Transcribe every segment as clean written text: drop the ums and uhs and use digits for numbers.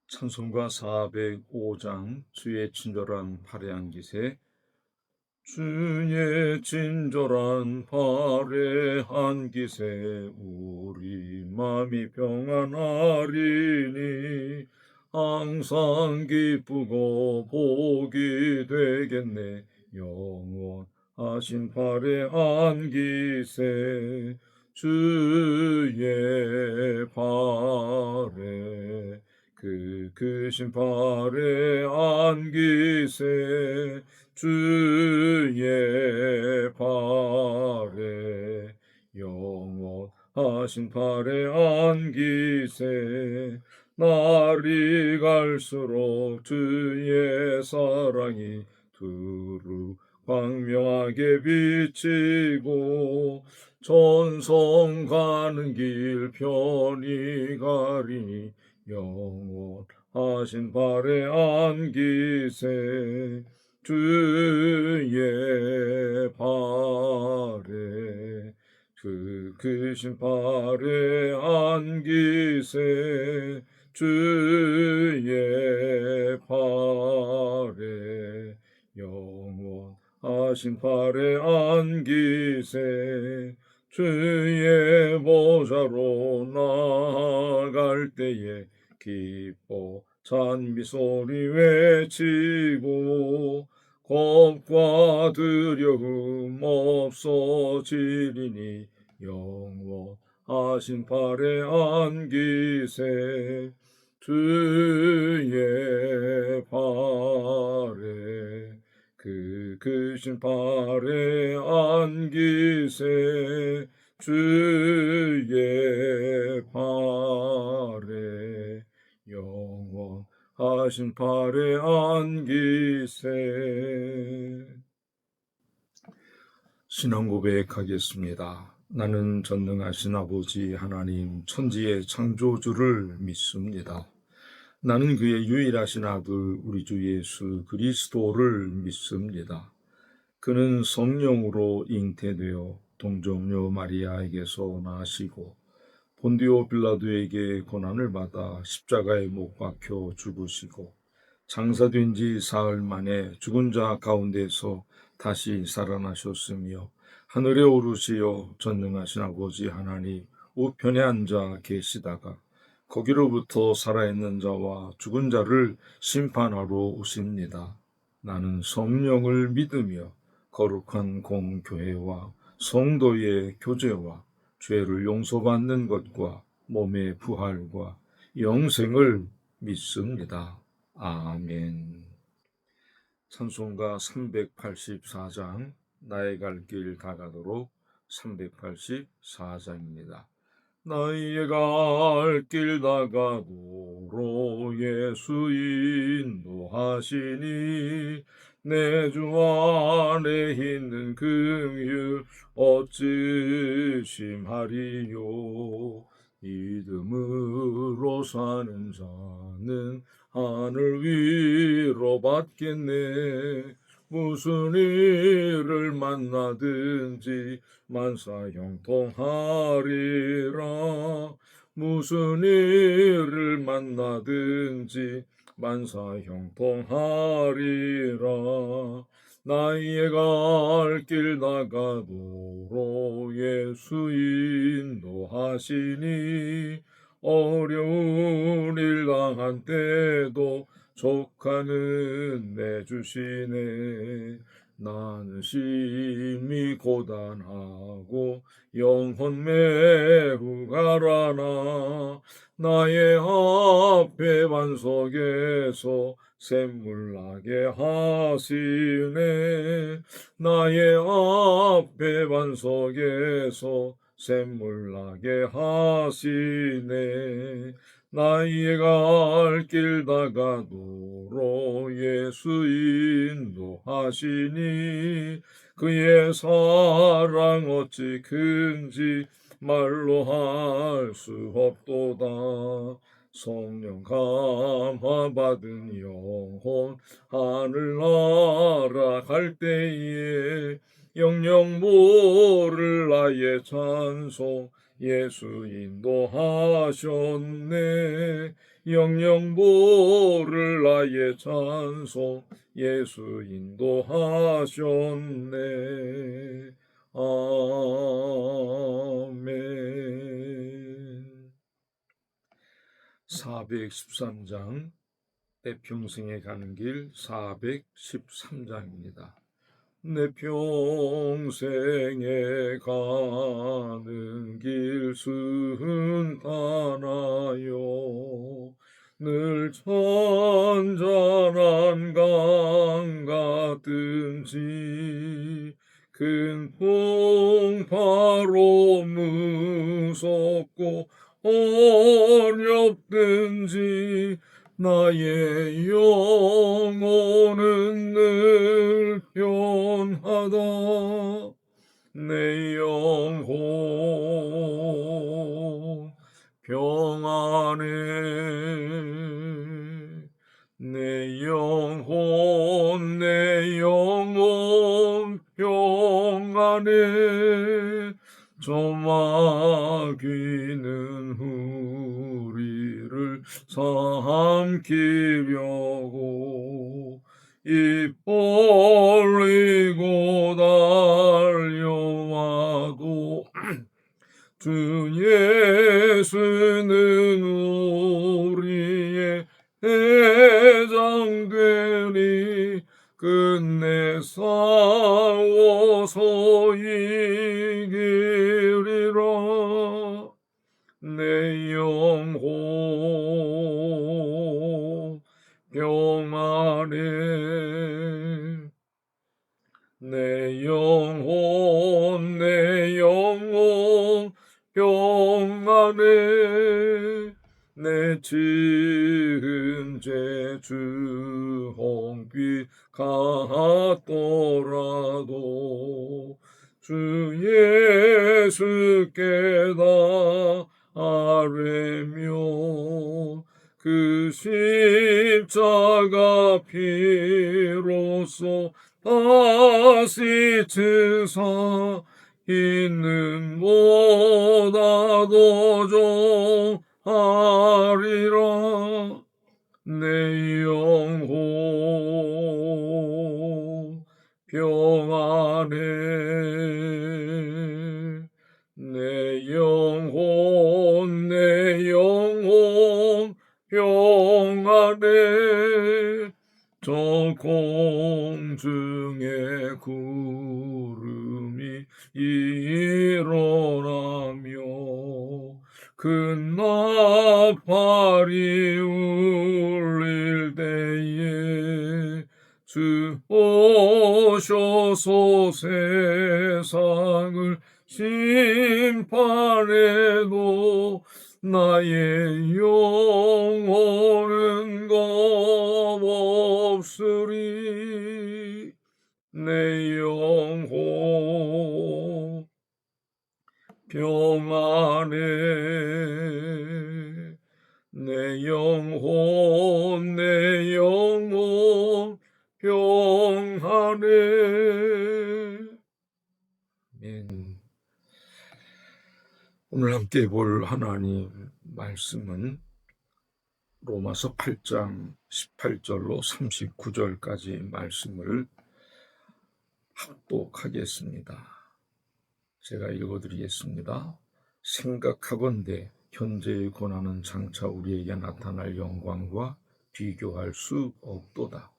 찬송가 405장 주의 친절한 발의 기세. 주의 친절한 발의 기세 우리 맘이 평안하리니 항상 기쁘고 복이 되겠네. 영원하신 발의 기세 주의 발에 그 크신 발의 기세 주의 발에 영원하신 발의 기세 날이 갈수록 주의 사랑이 두루 광명하게 비치고 전성 가는 길 편히 가리니 영원하신 발의 기세 주의 발에 그 크신 발의 기세 주의 발에 영원하신 발의 기세 주의 보좌로 나아갈 때에 기뻐 찬미 소리 외치고 겁과 두려움 없어지리니 영원하신 발의 기세 주의 발에 그 크신 발의 기세 주의 발에 영원하신 발의 기세. 신앙 고백하겠습니다. 나는 전능하신 아버지 하나님 천지의 창조주를 믿습니다. 나는 그의 유일하신 아들 우리 주 예수 그리스도를 믿습니다. 그는 성령으로 잉태되어 동정녀 마리아에게서 나시고 본디오 빌라도에게 고난을 받아 십자가에 못 박혀 죽으시고 장사된 지 사흘 만에 죽은 자 가운데서 다시 살아나셨으며 하늘에 오르시어 전능하신 아버지 하나님 우편에 앉아 계시다가 거기로부터 살아있는 자와 죽은 자를 심판하러 오십니다. 나는 성령을 믿으며 거룩한 공교회와 성도의 교제와 죄를 용서받는 것과 몸의 부활과 영생을 믿습니다. 아멘. 찬송가 384장 나의 갈 길 다가도록 384장입니다. 나의 갈 길 다가도록 예수 인도하시니 내 주 안에 있는 긍휼 어찌 심하리요. 믿음으로 사는 자는 하늘 위로 받겠네. 무슨 일을 만나든지 만사 형통하리라. 무슨 일을 만나든지 만사 형통하리라. 나의 갈 길 다가도록 예수 인도하시니 어려운 일 당한 때도 족하는 내주시네. 나는 심히 고단하고 영혼 매우 가라나 나의 앞에 반석에서 샘물 나게 하시네. 나의 앞에 반석에서 샘물 나게 하시네. 나의 갈 길 다가도록 예수 인도하시니 그의 사랑 어찌 큰지 말로 할 수 없도다. 성령 감화 받은 영혼 하늘나라 갈 때에 영영 모를 나의 찬송 예수 인도하셨네. 영영 모를 나의 찬송 예수 인도하셨네. 아멘. 413장 내 평생에 가는 길 413장입니다. 내 평생에 가는 길 순탄하여 늘 잔잔한 강 같든지 큰 풍파로 무섭고 어렵든지 나의 영혼은 늘 편하다. 내 영혼 평안해. 내 영혼 평안해. 저마귀는 우리를 삼키려고 입 벌리고 달려와도 주 예수는 우리의 대장되니 끝내 싸워서 이기리라. 내 영혼 평안해. 내 영혼 평안해. 내 지은 죄 주홍빛 같더라도 주 예수께 다 아뢰며 그 십자가 피로써 다시 치사 있는 보다도 정하리라. 내 영혼 평안해. 내 영혼 평안해. 저 공중에 구름이 일어나며 큰 나팔이 울릴 때에 주 오셔서 세상을 심판해도 나의 영혼은 겁없으리. 내 영혼 평안해. 내 영혼 평안해. 오늘 함께 볼 하나님 말씀은 로마서 8장 18절로 39절까지 말씀을 합독하겠습니다. 제가 읽어드리겠습니다. 생각하건대 현재의 고난은 장차 우리에게 나타날 영광과 비교할 수 없도다.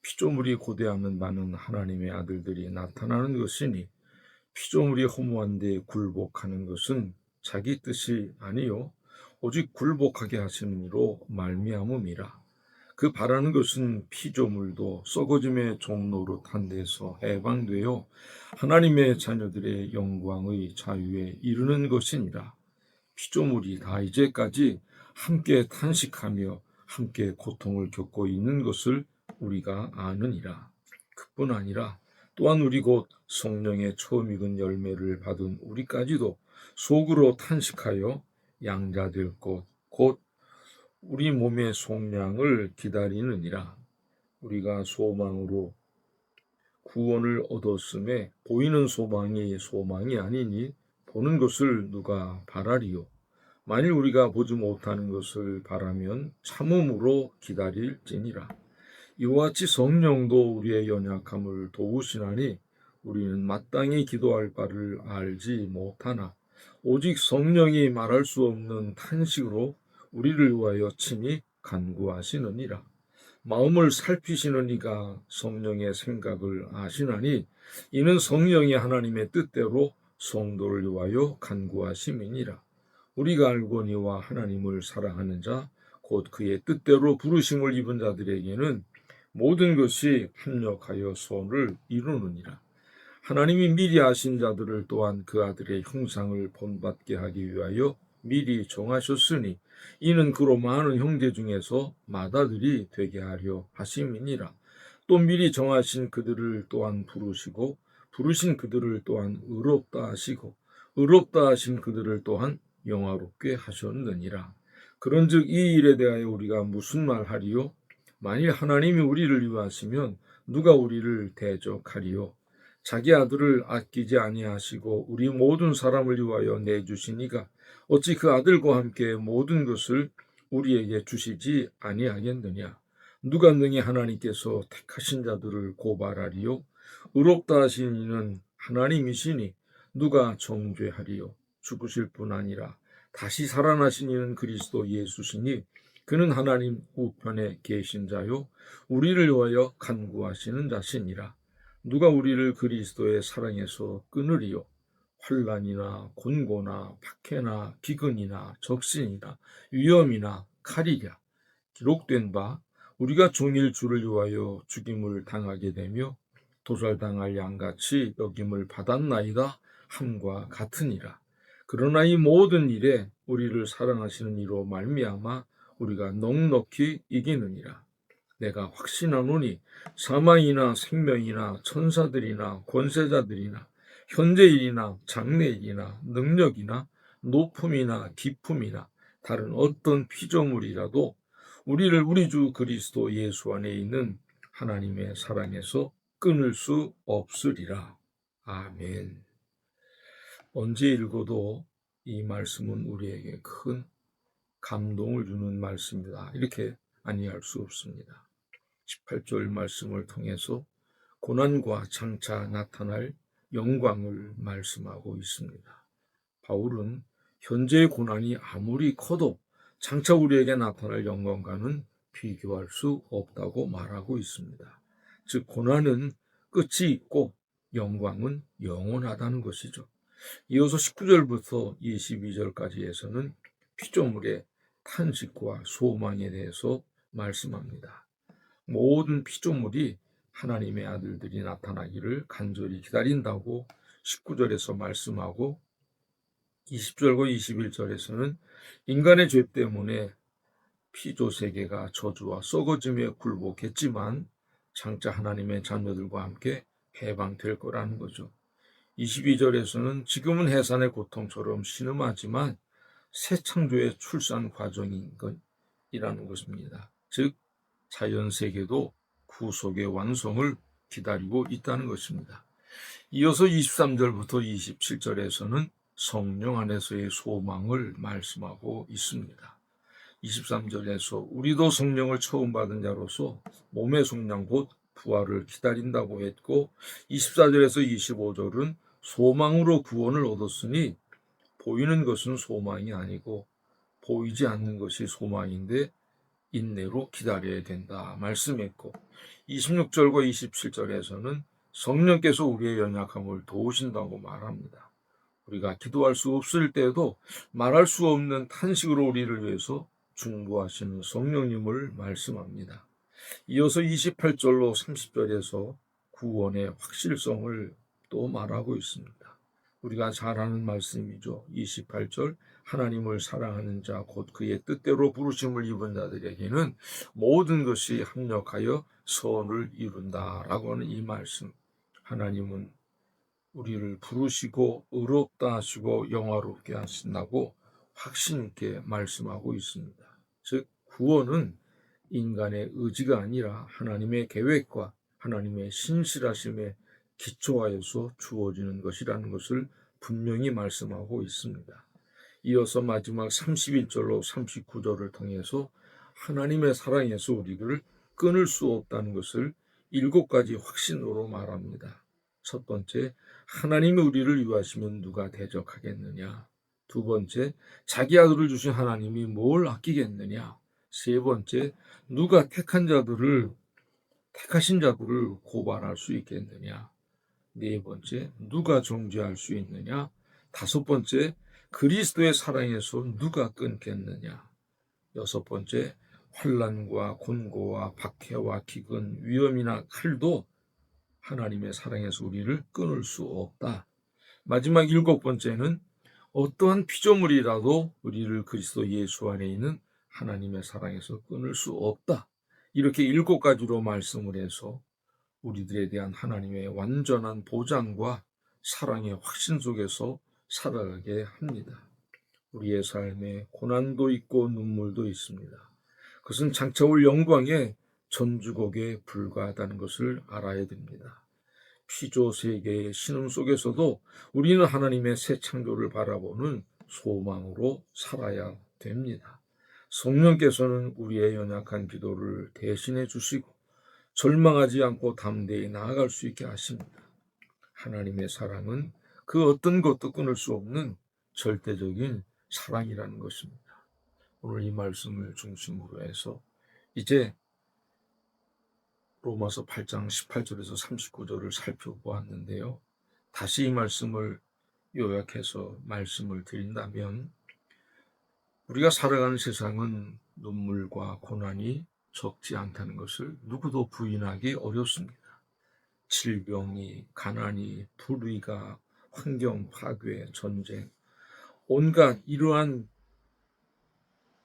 피조물이 고대하는 많은 하나님의 아들들이 나타나는 것이니 피조물이 허무한데 굴복하는 것은 자기 뜻이 아니요 오직 굴복하게 하시는 이로 말미암음이라. 그 바라는 것은 피조물도 썩어짐의 종노릇한 데서 해방되어 하나님의 자녀들의 영광의 자유에 이르는 것이니라. 피조물이 다 이제까지 함께 탄식하며 함께 고통을 겪고 있는 것을 우리가 아느니라. 그뿐 아니라 또한 우리 곧 성령의 처음 익은 열매를 받은 우리까지도 속으로 탄식하여 양자될 것 곧 우리 몸의 속량을 기다리느니라. 우리가 소망으로 구원을 얻었음에 보이는 소망이 아니니 보는 것을 누가 바라리요? 만일 우리가 보지 못하는 것을 바라면 참음으로 기다릴지니라. 이와 같이 성령도 우리의 연약함을 도우시나니 우리는 마땅히 기도할 바를 알지 못하나 오직 성령이 말할 수 없는 탄식으로 우리를 위하여 친히 간구하시느니라. 마음을 살피시는 이가 성령의 생각을 아시나니 이는 성령이 하나님의 뜻대로 성도를 위하여 간구하심이니라. 우리가 알거니와 하나님을 사랑하는 자 곧 그의 뜻대로 부르심을 입은 자들에게는 모든 것이 합력하여 선을 이루느니라. 하나님이 미리 아신 자들을 또한 그 아들의 형상을 본받게 하기 위하여 미리 정하셨으니 이는 그로 많은 형제 중에서 맏아들이 되게 하려 하심이니라. 또 미리 정하신 그들을 또한 부르시고 부르신 그들을 또한 의롭다 하시고 의롭다 하신 그들을 또한 영화롭게 하셨느니라. 그런즉 이 일에 대하여 우리가 무슨 말하리요? 만일 하나님이 우리를 위하시면 누가 우리를 대적하리요? 자기 아들을 아끼지 아니하시고 우리 모든 사람을 위하여 내주시니가 어찌 그 아들과 함께 모든 것을 우리에게 주시지 아니하겠느냐? 누가 능히 하나님께서 택하신 자들을 고발하리요? 의롭다 하신 이는 하나님이시니 누가 정죄하리요? 죽으실 뿐 아니라 다시 살아나신 이는 그리스도 예수시니 그는 하나님 우편에 계신 자요 우리를 위하여 간구하시는 자시니라. 누가 우리를 그리스도의 사랑에서 끊으리요? 환난이나 곤고나 박해나 기근이나 적신이나 위험이나 칼이랴. 기록된 바 우리가 종일 주를 위하여 죽임을 당하게 되며 도살당할 양같이 여김을 받았나이다 함과 같으니라. 그러나 이 모든 일에 우리를 사랑하시는 이로 말미암아 우리가 넉넉히 이기느니라. 내가 확신하노니 사망이나 생명이나 천사들이나 권세자들이나 현재일이나 장래일이나 능력이나 높음이나 깊음이나 다른 어떤 피조물이라도 우리를 우리 주 그리스도 예수 안에 있는 하나님의 사랑에서 끊을 수 없으리라. 아멘. 언제 읽어도 이 말씀은 우리에게 큰 감동을 주는 말씀이다. 이렇게 아니할 수 없습니다. 18절 말씀을 통해서 고난과 장차 나타날 영광을 말씀하고 있습니다. 바울은 현재의 고난이 아무리 커도 장차 우리에게 나타날 영광과는 비교할 수 없다고 말하고 있습니다. 즉 고난은 끝이 있고 영광은 영원하다는 것이죠. 이어서 19절부터 22절까지에서는 피조물의 탄식과 소망에 대해서 말씀합니다. 모든 피조물이 하나님의 아들들이 나타나기를 간절히 기다린다고 19절에서 말씀하고 20절과 21절에서는 인간의 죄 때문에 피조세계가 저주와 썩어짐에 굴복했지만 장차 하나님의 자녀들과 함께 해방될 거라는 거죠. 22절에서는 지금은 해산의 고통처럼 신음하지만 새 창조의 출산 과정인 것이라는 것입니다. 즉 자연세계도 구속의 완성을 기다리고 있다는 것입니다. 이어서 23절부터 27절에서는 성령 안에서의 소망을 말씀하고 있습니다. 23절에서 우리도 성령을 처음 받은 자로서 몸의 속량 곧 부활을 기다린다고 했고 24절에서 25절은 소망으로 구원을 얻었으니 보이는 것은 소망이 아니고 보이지 않는 것이 소망인데 인내로 기다려야 된다 말씀했고 26절과 27절에서는 성령께서 우리의 연약함을 도우신다고 말합니다. 우리가 기도할 수 없을 때에도 말할 수 없는 탄식으로 우리를 위해서 중보하시는 성령님을 말씀합니다. 이어서 28절로 30절에서 구원의 확실성을 또 말하고 있습니다. 우리가 잘 아는 말씀이죠. 28절 하나님을 사랑하는 자 곧 그의 뜻대로 부르심을 입은 자들에게는 모든 것이 합력하여 선을 이룬다라고 하는 이 말씀. 하나님은 우리를 부르시고 의롭다 하시고 영화롭게 하신다고 확신 있게 말씀하고 있습니다. 즉 구원은 인간의 의지가 아니라 하나님의 계획과 하나님의 신실하심에 기초하여서 주어지는 것이라는 것을 분명히 말씀하고 있습니다. 이어서 마지막 31절로 39절을 통해서 하나님의 사랑에서 우리를 끊을 수 없다는 것을 7가지 확신으로 말합니다. 첫 번째, 하나님이 우리를 위하시면 누가 대적하겠느냐? 두 번째, 자기 아들을 주신 하나님이 뭘 아끼겠느냐? 세 번째, 누가 택하신 자들을 고발할 수 있겠느냐? 네 번째, 누가 정죄할 수 있느냐? 다섯 번째, 그리스도의 사랑에서 누가 끊겠느냐? 여섯 번째, 환난과 곤고와 박해와 기근, 위험이나 칼도 하나님의 사랑에서 우리를 끊을 수 없다. 마지막 7번째는 어떠한 피조물이라도 우리를 그리스도 예수 안에 있는 하나님의 사랑에서 끊을 수 없다. 이렇게 7가지로 말씀을 해서 우리들에 대한 하나님의 완전한 보장과 사랑의 확신 속에서 살아가게 합니다. 우리의 삶에 고난도 있고 눈물도 있습니다. 그것은 장차 올 영광의 전주곡에 불과하다는 것을 알아야 됩니다. 피조 세계의 신음 속에서도 우리는 하나님의 새 창조를 바라보는 소망으로 살아야 됩니다. 성령께서는 우리의 연약한 기도를 대신해 주시고 절망하지 않고 담대히 나아갈 수 있게 하십니다. 하나님의 사랑은 그 어떤 것도 끊을 수 없는 절대적인 사랑이라는 것입니다. 오늘 이 말씀을 중심으로 해서 이제 로마서 8장 18절에서 39절을 살펴보았는데요. 다시 이 말씀을 요약해서 말씀을 드린다면 우리가 살아가는 세상은 눈물과 고난이 적지 않다는 것을 누구도 부인하기 어렵습니다. 질병이, 가난이, 불의가, 환경 파괴, 전쟁, 온갖 이러한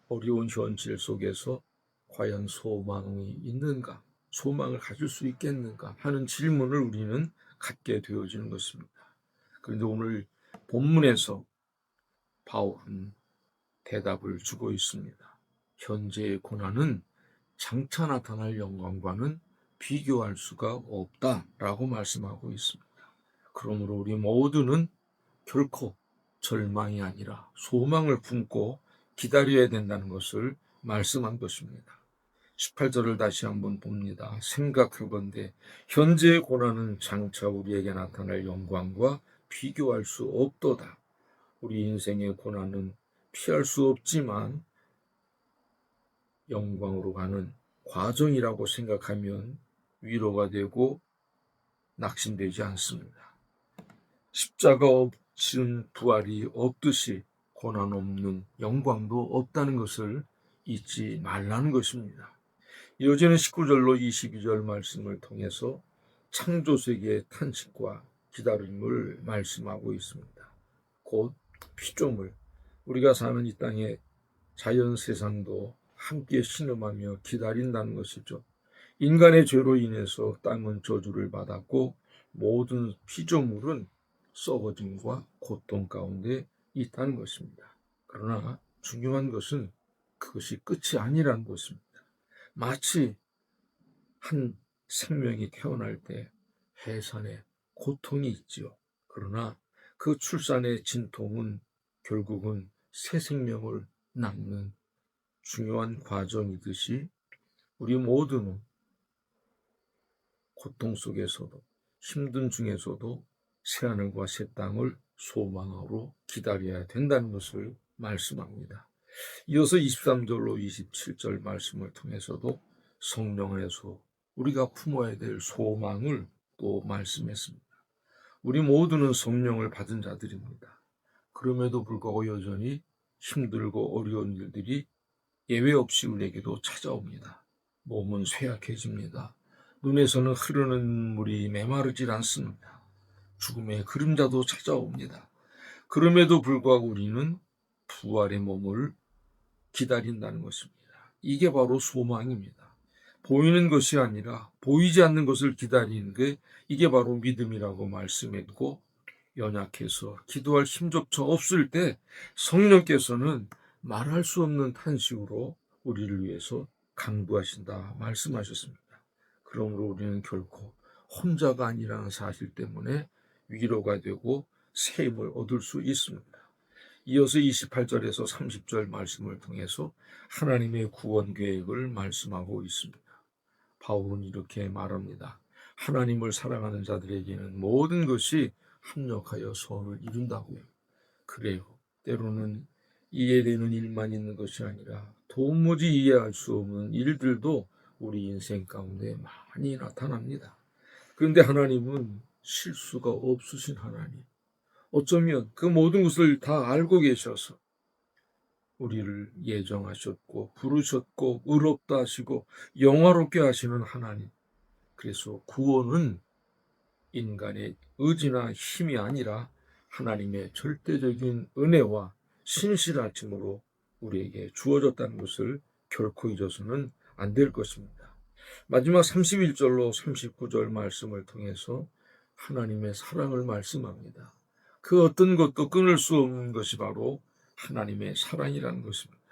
어려운 현실 속에서 과연 소망이 있는가? 소망을 가질 수 있겠는가 하는 질문을 우리는 갖게 되어지는 것입니다. 그런데 오늘 본문에서 바울은 대답을 주고 있습니다. 현재의 고난은 장차 나타날 영광과는 비교할 수가 없다라고 말씀하고 있습니다. 그러므로 우리 모두는 결코 절망이 아니라 소망을 품고 기다려야 된다는 것을 말씀한 것입니다. 18절을 다시 한번 봅니다. 생각하건대 현재의 고난은 장차 우리에게 나타날 영광과 비교할 수 없도다. 우리 인생의 고난은 피할 수 없지만 영광으로 가는 과정이라고 생각하면 위로가 되고 낙심되지 않습니다. 십자가 없인 부활이 없듯이 고난 없는 영광도 없다는 것을 잊지 말라는 것입니다. 이어지는 19절로 22절 말씀을 통해서 창조세계의 탄식과 기다림을 말씀하고 있습니다. 곧 피조물, 우리가 사는 이 땅의 자연 세상도 함께 신음하며 기다린다는 것이죠. 인간의 죄로 인해서 땅은 저주를 받았고 모든 피조물은 썩어짐과 고통 가운데 있다는 것입니다. 그러나 중요한 것은 그것이 끝이 아니라는 것입니다. 마치 한 생명이 태어날 때 해산에 고통이 있지요. 그러나 그 출산의 진통은 결국은 새 생명을 낳는 중요한 과정이듯이 우리 모두는 고통 속에서도 힘든 중에서도 새하늘과 새 땅을 소망으로 기다려야 된다는 것을 말씀합니다. 이어서 23절로 27절 말씀을 통해서도 성령 안에서 우리가 품어야 될 소망을 또 말씀했습니다. 우리 모두는 성령을 받은 자들입니다. 그럼에도 불구하고 여전히 힘들고 어려운 일들이 예외 없이 우리에게도 찾아옵니다. 몸은 쇠약해집니다. 눈에서는 흐르는 물이 메마르질 않습니다. 죽음의 그림자도 찾아옵니다. 그럼에도 불구하고 우리는 부활의 몸을 기다린다는 것입니다. 이게 바로 소망입니다. 보이는 것이 아니라 보이지 않는 것을 기다리는 게 이게 바로 믿음이라고 말씀했고, 연약해서 기도할 힘조차 없을 때 성령께서는 말할 수 없는 탄식으로 우리를 위해서 강구하신다 말씀하셨습니다. 그러므로 우리는 결코 혼자가 아니라는 사실 때문에 위로가 되고 새 힘을 얻을 수 있습니다. 이어서 28절에서 30절 말씀을 통해서 하나님의 구원 계획을 말씀하고 있습니다. 바울은 이렇게 말합니다. 하나님을 사랑하는 자들에게는 모든 것이 합력하여 선을 이룬다고요. 그래요. 때로는 이해되는 일만 있는 것이 아니라 도무지 이해할 수 없는 일들도 우리 인생 가운데 많이 나타납니다. 그런데 하나님은 실수가 없으신 하나님. 어쩌면 그 모든 것을 다 알고 계셔서 우리를 예정하셨고 부르셨고 의롭다 하시고 영화롭게 하시는 하나님. 그래서 구원은 인간의 의지나 힘이 아니라 하나님의 절대적인 은혜와 신실하심으로 우리에게 주어졌다는 것을 결코 잊어서는 안 될 것입니다. 마지막 31절로 39절 말씀을 통해서 하나님의 사랑을 말씀합니다. 그 어떤 것도 끊을 수 없는 것이 바로 하나님의 사랑이라는 것입니다.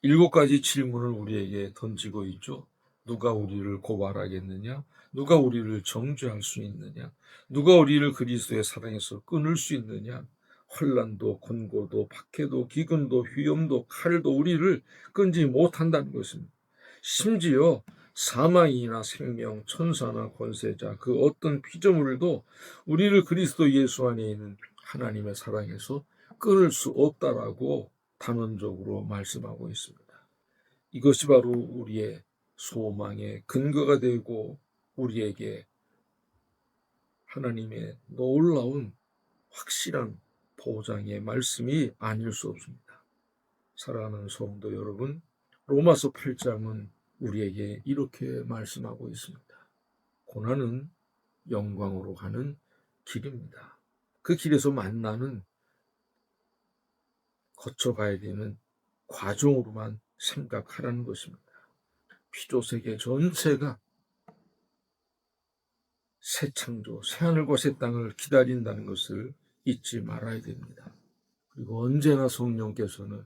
7가지 질문을 우리에게 던지고 있죠. 누가 우리를 고발하겠느냐? 누가 우리를 정죄할 수 있느냐? 누가 우리를 그리스도의 사랑에서 끊을 수 있느냐? 환난도 곤고도 박해도 기근도 휘염도 칼도 우리를 끊지 못한다는 것입니다. 심지어 사망이나 생명, 천사나 권세자 그 어떤 피조물도 우리를 그리스도 예수 안에 있는 하나님의 사랑에서 끊을 수 없다라고 단언적으로 말씀하고 있습니다. 이것이 바로 우리의 소망의 근거가 되고 우리에게 하나님의 놀라운 확실한 보장의 말씀이 아닐 수 없습니다. 사랑하는 성도 여러분, 로마서 8장은 우리에게 이렇게 말씀하고 있습니다. 고난은 영광으로 가는 길입니다. 그 길에서 만나는 거쳐가야 되는 과정으로만 생각하라는 것입니다. 피조세계 전체가 새 창조, 새 하늘과 새 땅을 기다린다는 것을 잊지 말아야 됩니다. 그리고 언제나 성령께서는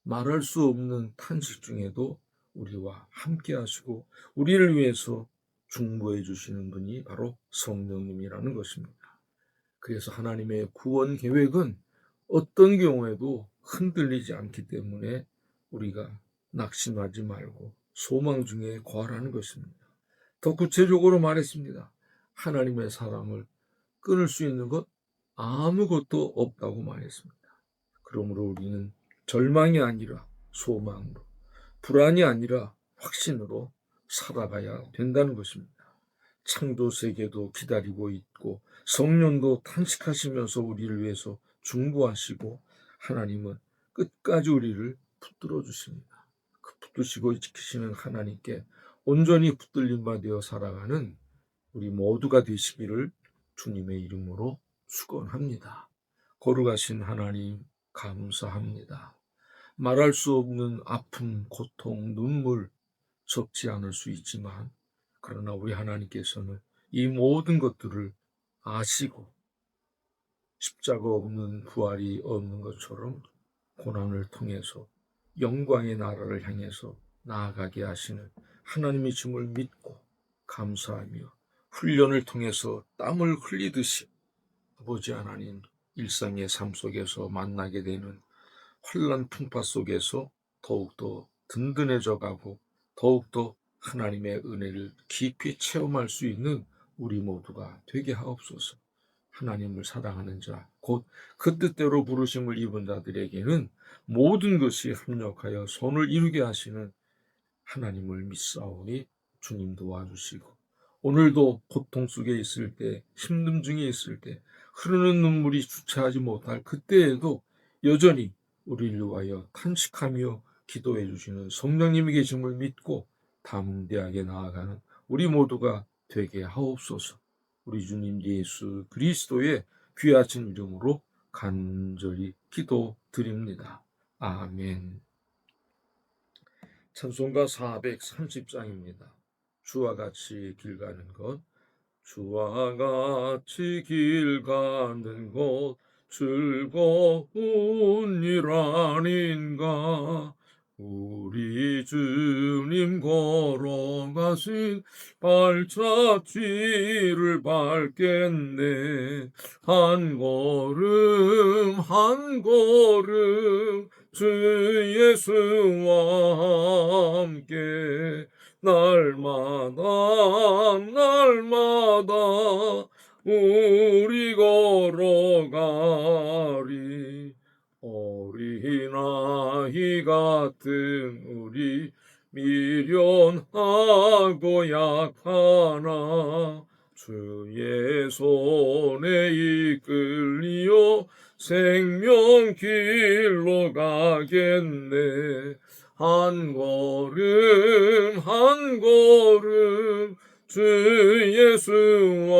말할 수 없는 탄식 중에도 우리와 함께 하시고 우리를 위해서 중보해 주시는 분이 바로 성령님이라는 것입니다. 그래서 하나님의 구원 계획은 어떤 경우에도 흔들리지 않기 때문에 우리가 낙심하지 말고 소망 중에 거하라는 것입니다. 더 구체적으로 말했습니다. 하나님의 사랑을 끊을 수 있는 것 아무것도 없다고 말했습니다. 그러므로 우리는 절망이 아니라 소망으로, 불안이 아니라 확신으로 살아가야 된다는 것입니다. 창조 세계도 기다리고 있고 성령도 탄식하시면서 우리를 위해서 중보하시고 하나님은 끝까지 우리를 붙들어 주십니다. 그 붙드시고 지키시는 하나님께 온전히 붙들린 바 되어 살아가는 우리 모두가 되시기를 주님의 이름으로 축원합니다. 거룩하신 하나님 감사합니다. 말할 수 없는 아픔, 고통, 눈물 적지 않을 수 있지만 그러나 우리 하나님께서는 이 모든 것들을 아시고 십자가 없는 부활이 없는 것처럼 고난을 통해서 영광의 나라를 향해서 나아가게 하시는 하나님의 줌을 믿고 감사하며 훈련을 통해서 땀을 흘리듯이 아버지 하나님 일상의 삶 속에서 만나게 되는 환난 풍파 속에서 더욱더 든든해져 가고 더욱더 하나님의 은혜를 깊이 체험할 수 있는 우리 모두가 되게 하옵소서. 하나님을 사랑하는 자, 곧 그 뜻대로 부르심을 입은 자들에게는 모든 것이 합력하여 선을 이루게 하시는 하나님을 믿사오니 주님 도와주시고 오늘도 고통 속에 있을 때, 힘듦 중에 있을 때, 흐르는 눈물이 주체하지 못할 그때에도 여전히 우리를 위하여 탄식하며 기도해 주시는 성령님이 계심을 믿고 담대하게 나아가는 우리 모두가 되게 하옵소서. 우리 주님 예수 그리스도의 귀하신 이름으로 간절히 기도드립니다. 아멘. 찬송가 430장입니다. 주와 같이 길 가는 것. 주와 같이 길 가는 것 즐거운 일 아닌가. 우리 주님 걸어가신 발자취를 밟겠네. 한 걸음 한 걸음 주 예수와 함께 날마다 날마다 우리 걸어가리. 어린아이 같은 우리 미련하고 약하나 주의 손에 이끌리어 생명길로 가겠네. 한 걸음 한 걸음 주 예수와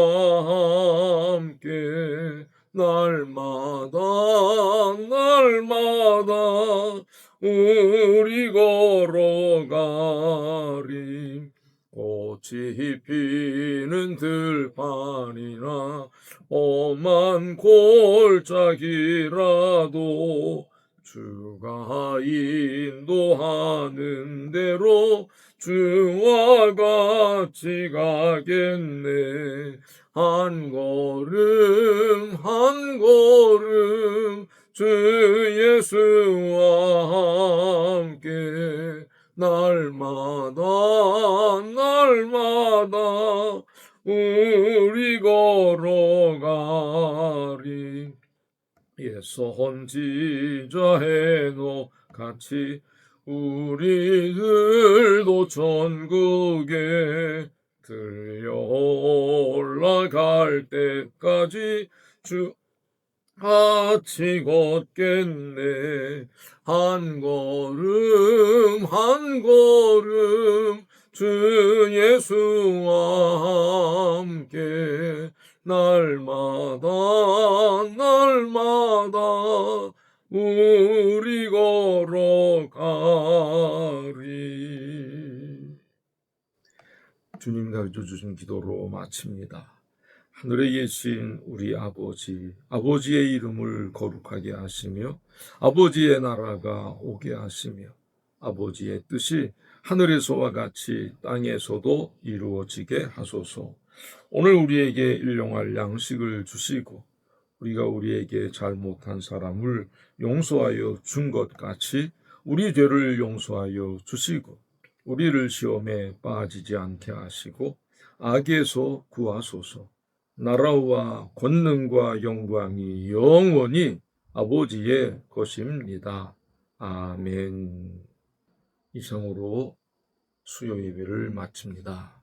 함께 날마다 날마다 우리 걸어가리. 꽃이 피는 들판이나 험한 골짜기라도 주가 인도하는 대로 주와 같이 가겠네. 한 걸음 한 걸음 주 예수와 함께 날마다 날마다 우리 걸어가리. 옛 선지자 헤녹 같이 우리들도 천국에 들려 올라갈 때까지 주 같이 걷겠네. 한 걸음 한 걸음 주 예수와 함께 날마다 날마다 우리 걸어가리. 주님 가르쳐 주신 기도로 마칩니다. 하늘에 계신 우리 아버지, 아버지의 이름을 거룩하게 하시며 아버지의 나라가 오게 하시며 아버지의 뜻이 하늘에서와 같이 땅에서도 이루어지게 하소서. 오늘 우리에게 일용할 양식을 주시고 우리가 우리에게 잘못한 사람을 용서하여 준 것 같이 우리 죄를 용서하여 주시고 우리를 시험에 빠지지 않게 하시고 악에서 구하소서. 나라와 권능과 영광이 영원히 아버지의 것입니다. 아멘. 이상으로 수요 예배를 마칩니다.